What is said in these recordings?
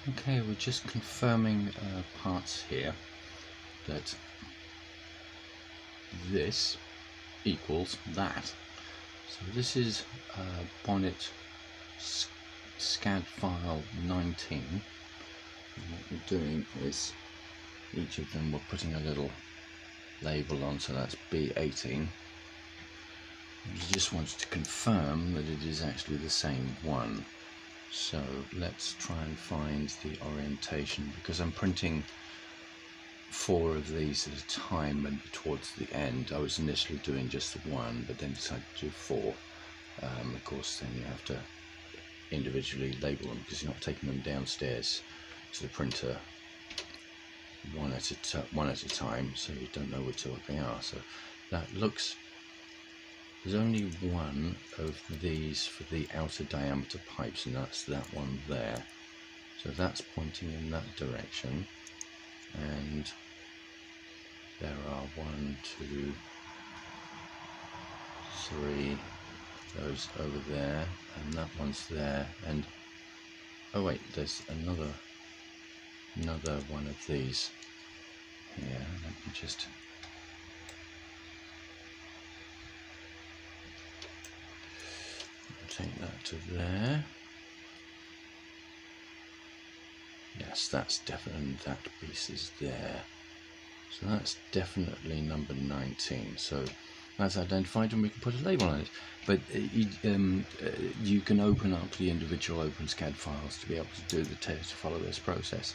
Okay, we're just confirming parts here that this equals that. So this is bonnet SCAD file 19. And what we're doing is each of them we're putting a little label on, so that's B18. We just wanted to confirm that it is actually the same one. So let's try and find the orientation, because I'm printing 4 of these at a time, and towards the end I was initially doing just the 1, but then decided to do 4. Of course then you have to individually label them, because you're not taking them downstairs to the printer one at a time, so you don't know which what they are. So that looks, there's only one of these for the outer diameter pipes, and that's that one there. So that's pointing in that direction, and there are 1, 2, 3, those over there, and that one's there, and oh wait, there's another one of these here. Let me just take that to there. Yes, that's definitely, that piece is there. So that's definitely number 19. So that's identified, and we can put a label on it. But you can open up the individual OpenSCAD files to be able to do the test, to follow this process.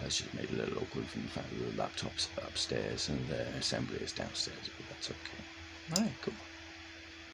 It's just made a little awkward from the fact that the laptop's upstairs and the assembly is downstairs, but that's okay. Alright, cool.